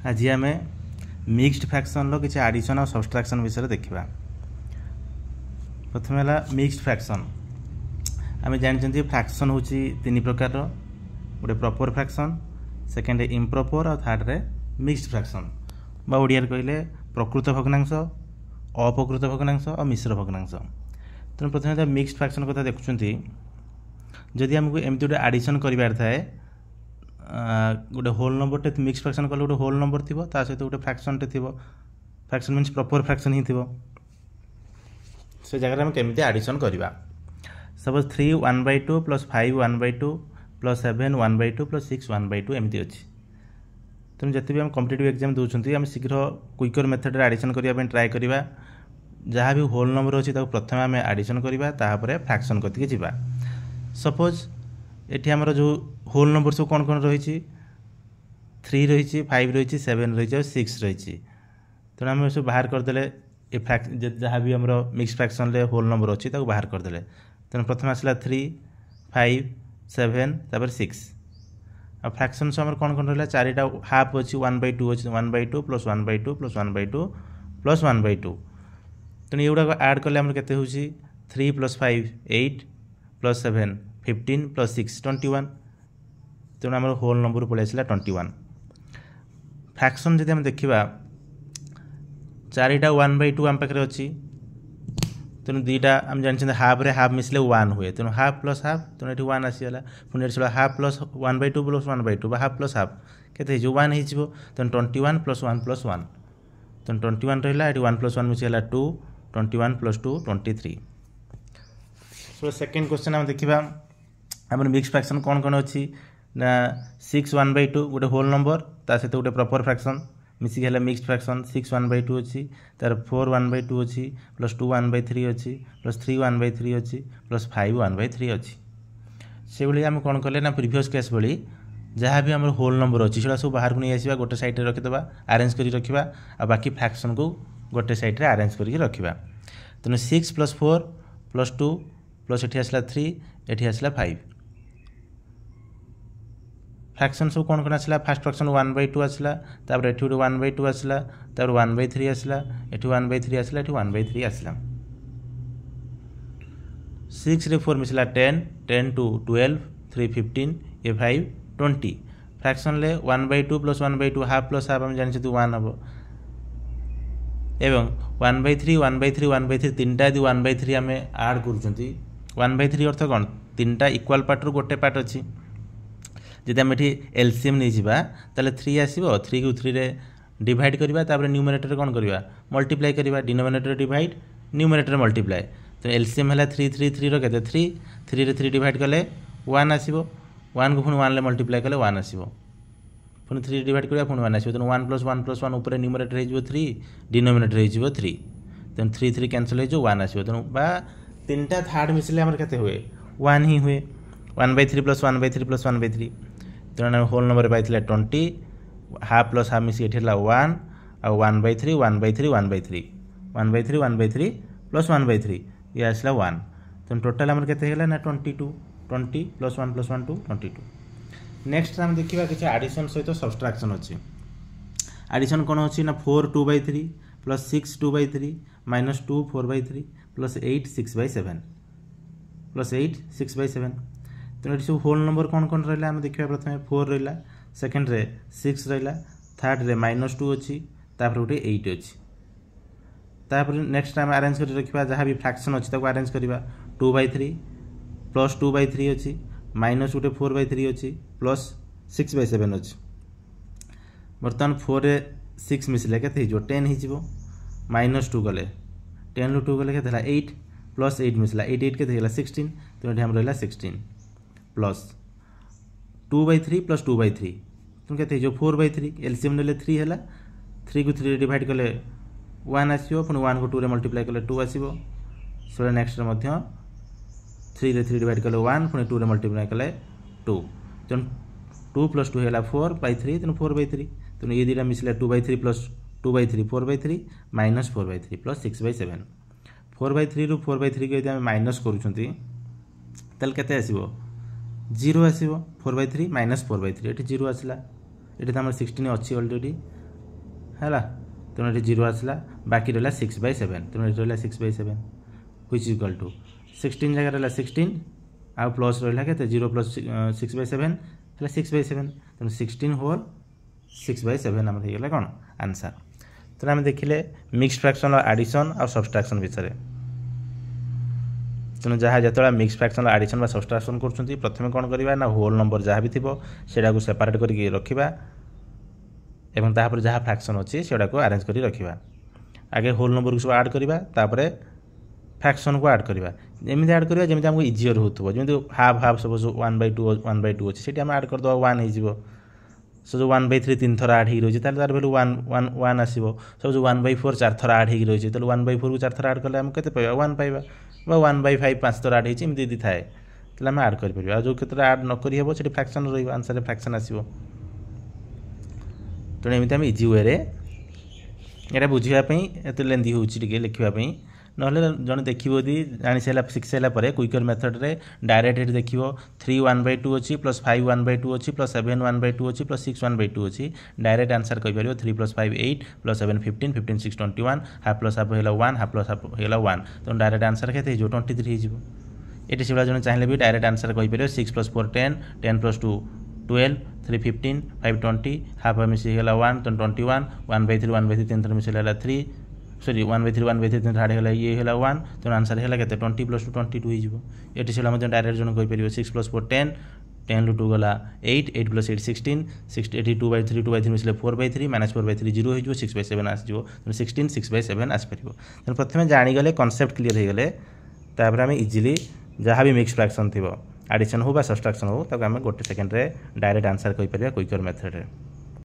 आज आम mixed fraction किसी एडिशन और सब्सट्रैक्शन विषय देखा। प्रथम है मिक्सड फ्रैक्शन। आम जानते फ्रैक्शन हूँ तीन प्रकार, गोटे प्रॉपर फ्रैक्शन, सेकेंड इम्प्रॉपर और थर्ड रे मिक्सड फ्रैक्शन बा ओडिया कहले प्रकृत भग्नांश, अप्रकृत भग्नांश और मिश्र भग्नांश। तेणु प्रथम मिक्सड फ्रैक्शन कथा देखुं, जदि आमको एमती गोटे एडिशन करार थाए, गोटे होल नंबर टे मिक्स फ्रैक्शन कले गोटे होल नंबर थी सहित गोटे फ्रैक्शन टे थी, फ्रैक्शन मीन्स प्रॉपर फ्रैक्शन ही थी, से जगह केमी एडिशन करवा। सपोज 3 1/2 + 5 1/2 + 7 1/2 + 6 1/2 एमती अच्छी। तेणु जिते भी आम कॉम्पिटिटिव एग्जाम दूसरी आम शीघ्र क्विकर मेथड एडिशन करने ट्राए करवा। जहाँ भी होल नंबर अच्छी प्रथम आम एडिशन करवा, तापर फ्रैक्शन करके जावा। सपोज ये आमर जो होल नंबर सब कौन कौन रही, 3 रही, 5 रही, 7 रही और 6 रही। तेणु आम सब बाहर करदे, जहाँ भी आम मिक्स फ्रैक्शन होल नंबर अच्छी बाहर करदे। तेणु प्रथम आसला 3 5 7 तापर 6। आ फ्रैक्शन आम कौन कौन रहा, 4टा हाफ अच्छी, 1/2 अच्छी, 1/2 + 1/2 + 1/2 + 1/2। तेणु युवा आड कले आम के 3 + 5 8 + 7 15 + 6 21। तेणु आम होल नंबर पलि आसला 21। फ्रैक्शन जब आम देखा, 4टा 1/2 आम पाखे अच्छी, तेणु 2टा आम जानते हाफ रे हाफ मिसले 1 हुए, तेणु हाफ प्लस हाफ, तेणु ये 1 आसीगला। पुणी हाफ प्लस 1/2 + 1/2 बा हाफ प्लस हाफ के 1 हो, तेणु 21 + 1 + 1, तेणु 21 रहा, ये 1 + 1 मिसला 2, 21 + 2 23। सो सेकेंड क्वेश्चन आम देखा, आम मिक्स फ्रैक्शन कौन कौन अच्छी ना 6 1/2 गोटे होल नंबर, ता सहित गोटे प्रॉपर फ्रैक्शन मिसिक है मिक्स फ्रैक्शन। 6 1/2 अच्छी, तार 4 1/2 अच्छी, +2 1/3 अच्छी, +3 1/3 अच्छी, +5 1/3 अच्छी। से भाई आम कौन कले ना प्रीवियस केस भाई जहाँ भी आम होल नंबर अच्छी से सब बाहर को नहीं आसवा, गोटे साइड रे रखिदेवा, अरेंज कर रखा, आ बाकी फ्रैक्शन को गोटे साइड रे अरेंज करके रखा। तेणु 6 + 4 + 2 प्लस ये आसला 3, ये आसला 5। फ्रैक्शन सब कौन कौन आसला, फास्ट फ्रैक्शन 1/2 आसला, तापर ये गोटे 1/2 आसला, तापर 1/3 आसला, ये 1/3 आसला, ये 1/3 आसला। 6 रे 4 मिसला 10, 10 2 12, 3 15, ये 5 20। फ्रैक्शन ले 1/2 + 1/2 हाफ प्लस हाफ आम जानते 1 हम, एवं 1/3 1/3 1/3 3टा यदि 1/3 आम आड कर 1/3 अर्थ कौन, 3टा इक्वाल पार्ट रू गोटे पार्ट अच्छी। जब आम ये एलसीएम नहीं जावा, ताले 3 आसो, 3 को 3 रे डिवाइड करवा, तापर न्यूमरेटर कौन करवा मल्टीप्लाई करवा, डिनोमिनेटर डिवाइड, न्यूमरेटर मल्टीप्लाई। तो एलसीएम है 3 3 3 रो केते 3, 3 रे 3 डिवाइड कले 1 आसो, 1 को पुणी 1 ले मल्टीप्लाई कले 1 आसो, पुणी 3 डिवाइड करवा पुणी 1 आसो। तेणु 1 + 1 + 1 ऊपर न्यूमरेटर हो 3, डिनोमिनेटर हो 3, तेणु 3 3 कैंसल हो 1 आसो। तेणु बा 3टा थर्ड मिसले आम के हुए 1 ही हुए, 1/3 + 1/3 + 1/3। तेणु whole number pi 20, half plus half मिसी ये 1 आ 1/3 1/3 1/3 1/3 1/3 + 1/3 ये आसला 1। तेणु टोटाल आम के 22, 20 + 1 + 1 2 22। नेक्स्ट आम देखा कि एडिशन सहित सब्सट्रैक्शन अच्छी। एडिशन कौन अच्छी ना 4 2/3 + 6 2/3 -2 4/3 + 8 6/7 + 8 6/7। तेणु ये सब होल नंबर कौन कौन रहा आम देखा। प्रथम 4 रहा, सेकेंड रे 6 रहा, थर्ड रे -2 अच्छी, तापर गोटे 8 अच्छी। तापर नेक्स्ट आम अरेंज कर रखा, जहाँ भी फ्रैक्शन अच्छी अरेंज करवा। 2/3 + 2/3 अच्छी, माइनस गोटे 4/3 अच्छी, + 6/7 अच्छी। बर्तमान 4 रे 6 मिसले के 10 हो, -2 गले 10 ରୁ 2 गले के 8 + 8 मिसला 8 8 के 16। तो ये रहा 16 प्लस 2/3 + 2/3, तुम के 4/3 एलसीएम ने 3 है, 3 को 3 डिवाइड कले 1 आसो, पुणी 1 को 2 रे मल्टीप्लाई कले 2 आसो। सो नेक्स्ट 3 रे 3 डिवाइड कले 1, पुणी 2 रे मल्टीप्लाई कले 2। तेणु 2 + 2 है 4/3, तेणु 4/3। तेणु ये 2टा मिसले 2/3 + 2/3 4/3 -4/3 + 6/7। 4/3 ରୁ 4/3 को यदि माइनस करें 0 आसो, 4/3 - 4/3 ये 0 आसला। ये 16 अच्छी अलरेडी, है तेणु ये 0 आसला बाकी रहा 6/7 तेणु ये रहा 6/7 व्हिच इक्वल टू 16 जगह रहा 16 आउ प्लस रहा के 0 प्लस 6/7 है 6/7 तेणु 16 होल 6/7 आम हो कौन आंसर। तेणु आम देखिले मिक्स फ्रैक्शन एडिशन और सब्सट्रैक्शन विषय। तेणु जहाँ जो मिक्स फ्रैक्शन एडिशन सब्सट्रैक्शन कर प्रथम कौन करवा ना होल नंबर जहाँ भी थी से सेपारेट करके रखा एवं तापर जहाँ फ्रैक्शन अच्छी से अरेंज कर रखा आगे होल नंबर को सब आड करवा फ्रैक्शन को आड करवा एमती आड करवा जमी आमको इजियर होमती हाफ हाफ सपोज 1/2 1/2 अच्छे से आड करदे 1 हो सो जो 1/3 3 थर आड हो रही है तार भैल्यू 1 आसो सब जो 1/4 4 थर आड हो रही है 1/4 को 4 थर आड कले आम के 1 पाइबा 1/5 5 थर आड होती थाए तो आम आड कर जो क्षेत्र में आड नक से फ्रैक्शन रनसर फ्रैक्शन आसो तेणु एमती आम इजी वे यहाँ बुझापी एत लेंदी हो लिखापी ना जन देखो जानी सारा शिखी सारापर क्विकर मेथड रे डायरेक्ट देखो 3 1/2 अच्छी प्लस 5 1/2 अच्छी प्लस 7 1/2 अच्छी प्लस 6 1/2 अच्छी डायरेक्ट आंसर कहीपर 3 + 5 8 प्लस 7 15 15 6 21 हाफ प्लस हाफ है 1 हाफ प्लस हाफ है 1 तो डायरेक्ट आंसर के 23 हो ये से जो चाहिए भी डायरेक्ट आंसर कहीपर 6 + 4 10 10 + 2 12 3 15 5 20 हाफ मिसी 1 तो 21 1/3 1/3 3 थर मिस 3 सॉरी 1/3 1/3 3 हाड़ है ये है 1 तो आंसर है 20 + 2 22 हो ये डायरेक्ट जो कहीपर 6 + 4 10 10 ରୁ 2 गला 8 8 + 8 16 60 2/3 2/3 मिसले 4/3 -4/3 0 हो 6/7 आसो 16 6/7 आसपार तेनाली प्रथम जानीगले कनसेप्ट क्लीयर हो गले तापर आम इजिली जहाँ भी मिक्स फ्रैक्शन थी एडिशन हो सब्सट्रैक्शन हो आम गोटे सेकेंड डायरेक्ट आंसर कहीपर क्विकर मेथड रे।